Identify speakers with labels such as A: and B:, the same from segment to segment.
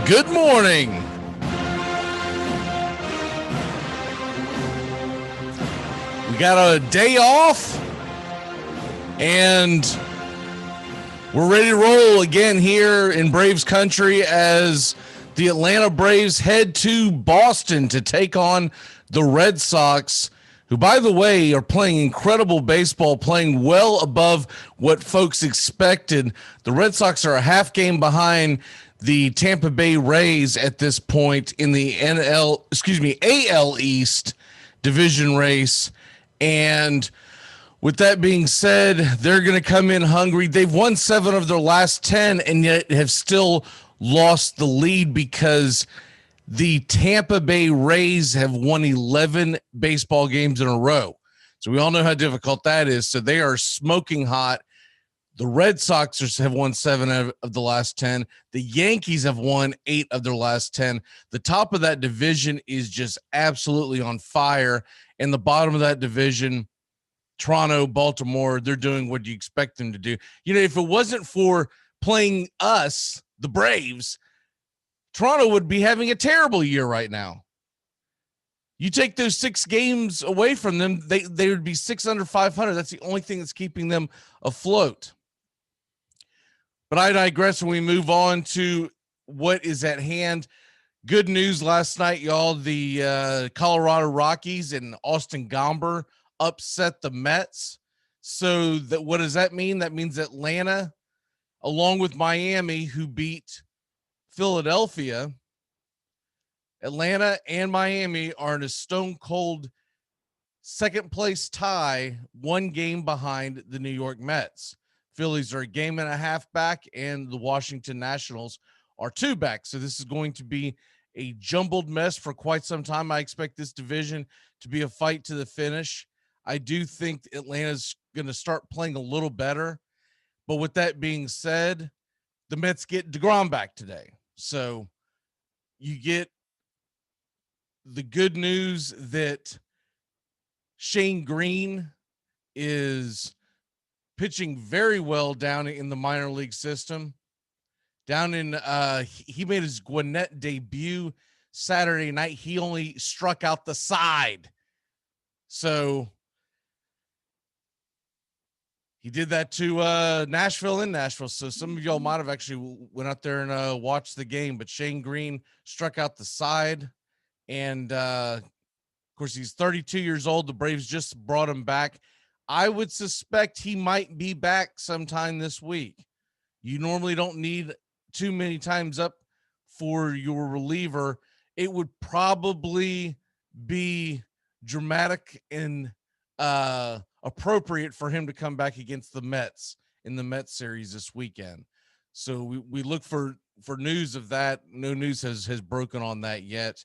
A: Good morning. We got a day off and we're ready to roll again here in Braves country as the Atlanta Braves head to Boston to take on the Red Sox, who, by the way, are playing incredible baseball, playing well above what folks expected. The Red Sox are a half game behind the Tampa Bay Rays at this point in the AL East division race. And with that being said, they're going to come in hungry. They've won 7 of their last 10 and yet have still lost the lead because the Tampa Bay Rays have won 11 baseball games in a row. So we all know how difficult that is. So they are smoking hot. The Red Sox have won 7 of the last 10. The Yankees have won 8 of their last 10. The top of that division is just absolutely on fire. And the bottom of that division, Toronto, Baltimore, they're doing what you expect them to do. You know, if it wasn't for playing us, the Braves, Toronto would be having a terrible year right now. You take those 6 games away from them, they would be 6 under 500. That's the only thing that's keeping them afloat. But I digress when we move on to what is at hand. Good news last night, y'all. The Colorado Rockies and Austin Gomber upset the Mets. So what does that mean? That means Atlanta, along with Miami, who beat Philadelphia, Atlanta and Miami are in a stone cold second place tie, 1 game behind the New York Mets. Phillies are a game and a half back, and the Washington Nationals are 2 back. So this is going to be a jumbled mess for quite some time. I expect this division to be a fight to the finish. I do think Atlanta's going to start playing a little better. But with that being said, the Mets get DeGrom back today. So you get the good news that Shane Greene is pitching very well down in the minor league system. Down in he made his Gwinnett debut Saturday night. He only struck out the side. So he did that to Nashville. So some of y'all might have actually went out there and watched the game, but Shane Greene struck out the side. And of course, he's 32 years old. The Braves just brought him back. I would suspect he might be back sometime this week. You normally don't need too many times up for your reliever. It would probably be dramatic and appropriate for him to come back against the Mets in the Mets series this weekend. So we look for news of that. No news has broken on that yet.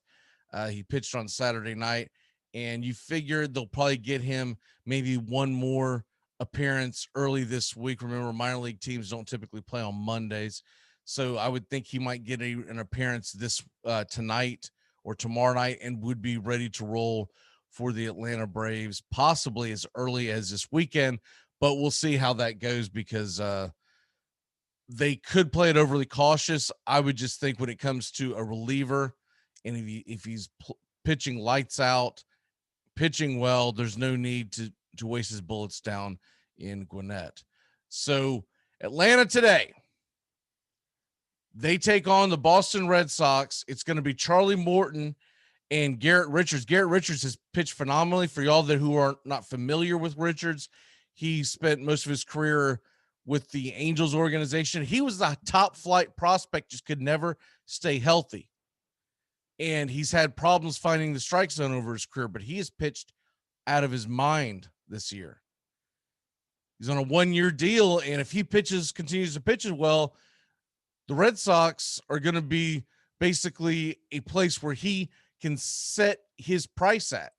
A: He pitched on Saturday night, and you figure they'll probably get him maybe one more appearance early this week. Remember, minor league teams don't typically play on Mondays. So I would think he might get an appearance this tonight or tomorrow night and would be ready to roll for the Atlanta Braves, possibly as early as this weekend. But we'll see how that goes because they could play it overly cautious. I would just think when it comes to a reliever, and if he's pitching lights out, pitching well, there's no need to waste his bullets down in Gwinnett. So Atlanta today, they take on the Boston Red Sox. It's going to be Charlie Morton and Garrett Richards. Garrett Richards has pitched phenomenally. For y'all who are not familiar with Richards, he spent most of his career with the Angels organization. He was the top flight prospect, just could never stay healthy. And he's had problems finding the strike zone over his career, but he has pitched out of his mind this year. He's on a 1-year deal, and if he continues to pitch as well, the Red Sox are going to be basically a place where he can set his price at.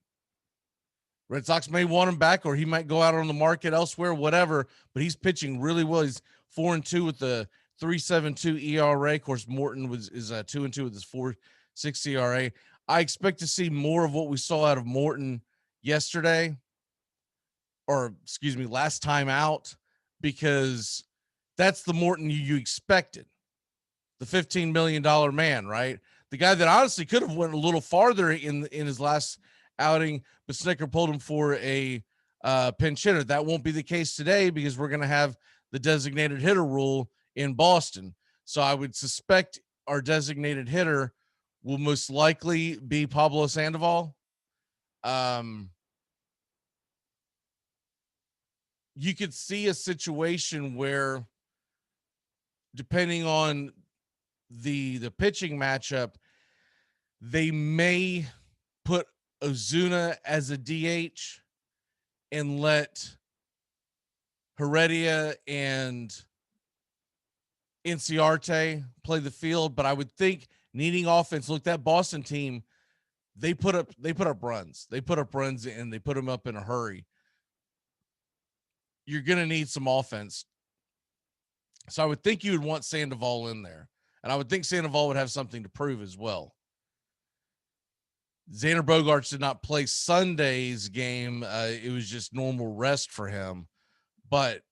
A: Red Sox may want him back, or he might go out on the market elsewhere, whatever, but he's pitching really well. He's 4-2 with the 3.72 ERA. Of course, Morton is 2-2 with his 4.6 ERA. I expect to see more of what we saw out of Morton yesterday, or excuse me, last time out, because that's the Morton you expected. the $15 million man, right? The guy that honestly could have went a little farther in his last outing, but Snicker pulled him for a pinch hitter. That won't be the case today because we're going to have the designated hitter rule in Boston. So I would suspect our designated hitter will most likely be Pablo Sandoval. You could see a situation where, depending on the pitching matchup, they may put Ozuna as a DH and let Heredia and Inciarte play the field. But I would think needing offense, look, that Boston team, they put up runs. They put up runs and they put them up in a hurry. You're going to need some offense. So I would think you would want Sandoval in there. And I would think Sandoval would have something to prove as well. Xander Bogaerts did not play Sunday's game. It was just normal rest for him. But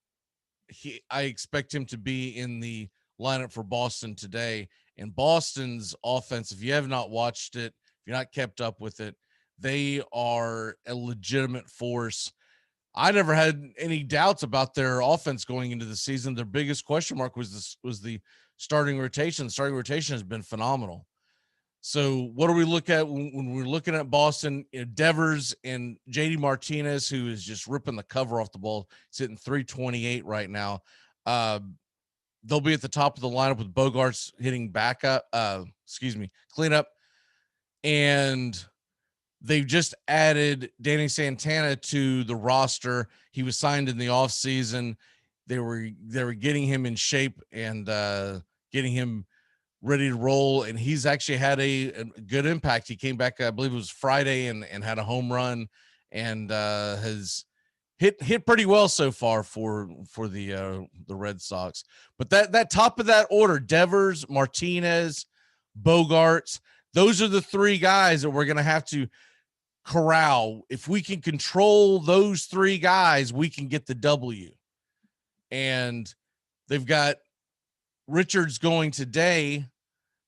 A: I expect him to be in the lineup for Boston today. And Boston's offense, if you have not watched it, if you're not kept up with it, they are a legitimate force. I never had any doubts about their offense going into the season. Their biggest question mark was the starting rotation. The starting rotation has been phenomenal. So what do we look at when we're looking at Boston? Devers and JD Martinez, who is just ripping the cover off the ball, sitting 328 right now. They'll be at the top of the lineup with Bogaerts hitting cleanup. And they've just added Danny Santana to the roster. He was signed in the offseason. They were getting him in shape and getting him ready to roll. And he's actually had a good impact. He came back, I believe it was Friday, and had a home run and has hit pretty well so far for the Red Sox. But that top of that order, Devers, Martinez, Bogaerts, those are the three guys that we're going to have to corral. If we can control those three guys, we can get the W. And they've got Richards going today,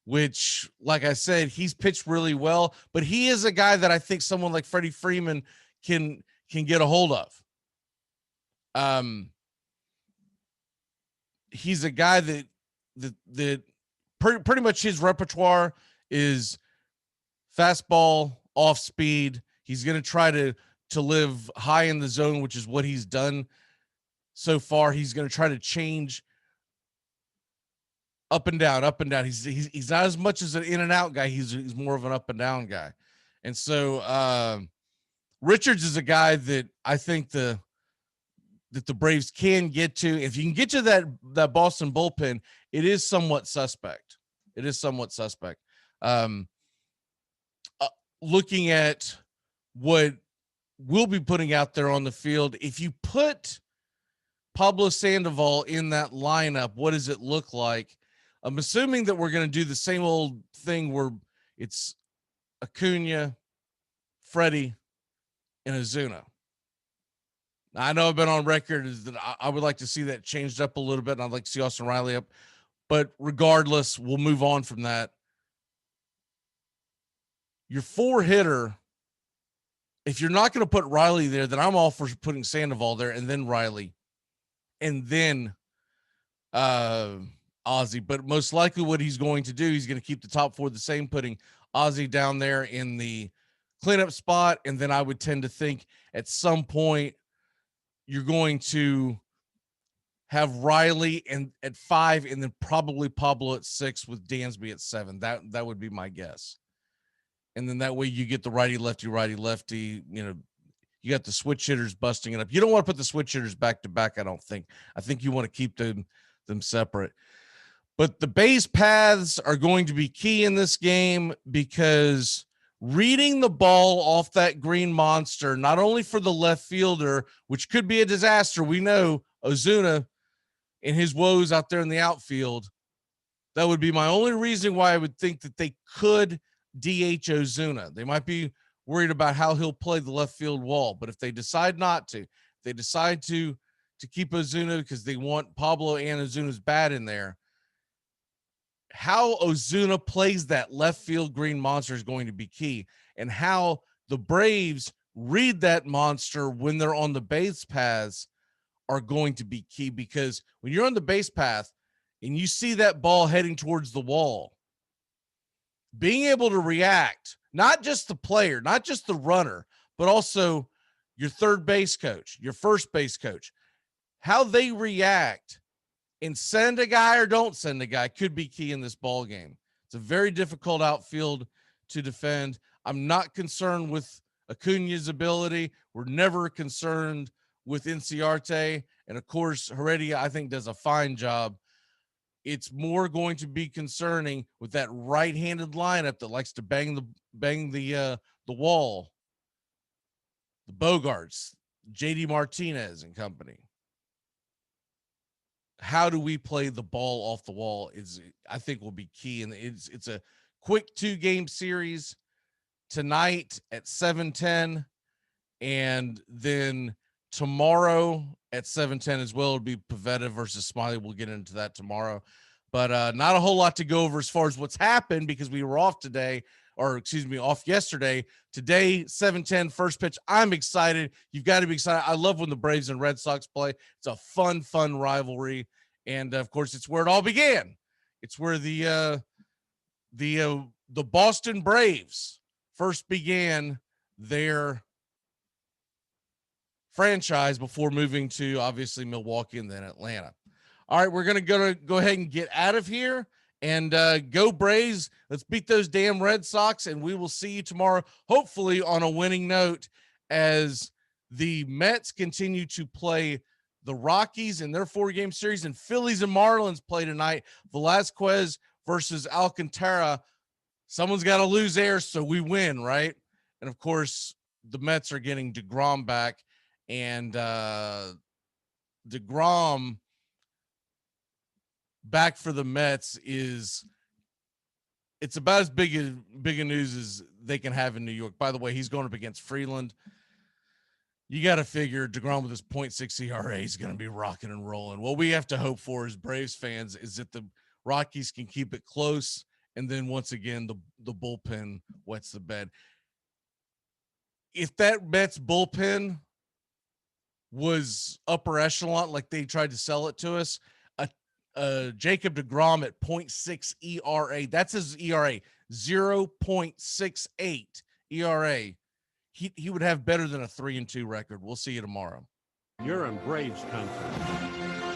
A: which, like I said, he's pitched really well, but he is a guy that I think someone like Freddie Freeman can get a hold of. He's a guy that pretty much his repertoire is fastball, off speed. He's going to try to live high in the zone, which is what he's done so far. He's going to try to change up and down. He's not as much as an in and out guy. He's more of an up and down guy. And so Richards is a guy that I think that the Braves can get to. If you can get to that Boston bullpen, it is somewhat suspect. Looking at what we'll be putting out there on the field, if you put Pablo Sandoval in that lineup, what does it look like? I'm assuming that we're going to do the same old thing where it's Acuna, Freddie, and Ozuna. I know I've been on record is that I would like to see that changed up a little bit, and I'd like to see Austin Riley up. But regardless, we'll move on from that. Your four hitter, if you're not going to put Riley there, then I'm all for putting Sandoval there and then Riley and then Ozzy. But most likely what he's going to do, he's going to keep the top four the same, putting Ozzy down there in the cleanup spot. And then I would tend to think at some point you're going to have Riley at 5 and then probably Pablo at 6 with Dansby at 7. That would be my guess. And then that way you get the righty, lefty, you got the switch hitters busting it up. You don't want to put the switch hitters back to back. I don't think. I think you want to keep them separate. But the base paths are going to be key in this game because reading the ball off that green monster, not only for the left fielder, which could be a disaster. We know Ozuna and his woes out there in the outfield. That would be my only reason why I would think that they could DH Ozuna. They might be worried about how he'll play the left field wall, but if they decide not to, they decide to keep Ozuna because they want Pablo and Ozuna's bat in there, how Ozuna plays that left field green monster is going to be key, and how the Braves read that monster when they're on the base paths are going to be key, because when you're on the base path and you see that ball heading towards the wall, being able to react, not just the player, not just the runner, but also your third base coach, your first base coach, how they react and send a guy or don't send a guy could be key in this ball game. It's a very difficult outfield to defend. I'm not concerned with Acuna's ability. We're never concerned with Inciarte. And of course, Heredia, I think, does a fine job. It's more going to be concerning with that right-handed lineup that likes to bang the wall. The Bogarts, JD Martinez and company. How do we play the ball off the wall is, I think, will be key. And it's a quick 2-game series tonight at 7:10, and then tomorrow at 7:10 as well. It'll be Pavetta versus Smiley. We'll get into that tomorrow, but not a whole lot to go over as far as what's happened, because we were off today, or excuse me, off yesterday. Today, 7:10 first pitch. I'm excited. You've got to be excited. I love when the Braves and Red Sox play. It's a fun rivalry. And of course, it's where it all began. It's where the Boston Braves first began their franchise before moving to, obviously, Milwaukee and then Atlanta. All right, we're going to go ahead and get out of here, and go Braves. Let's beat those damn Red Sox, and we will see you tomorrow, hopefully on a winning note, as the Mets continue to play the Rockies in their 4-game series, and Phillies and Marlins play tonight. Velasquez versus Alcantara. Someone's got to lose air, so we win, right? And of course, the Mets are getting DeGrom back, and DeGrom back for the Mets it's about as big a news as they can have in New York. By the way, he's going up against Freeland. You got to figure DeGrom with his 0.6 ERA is going to be rocking and rolling. What we have to hope for as Braves fans is that the Rockies can keep it close, and then once again the bullpen wets the bed. If that Mets bullpen was upper echelon like they tried to sell it to us, Jacob DeGrom at 0.6 ERA, that's his ERA, 0.68 ERA. He would have better than a 3-2 record. We'll see you tomorrow.
B: You're in Braves country.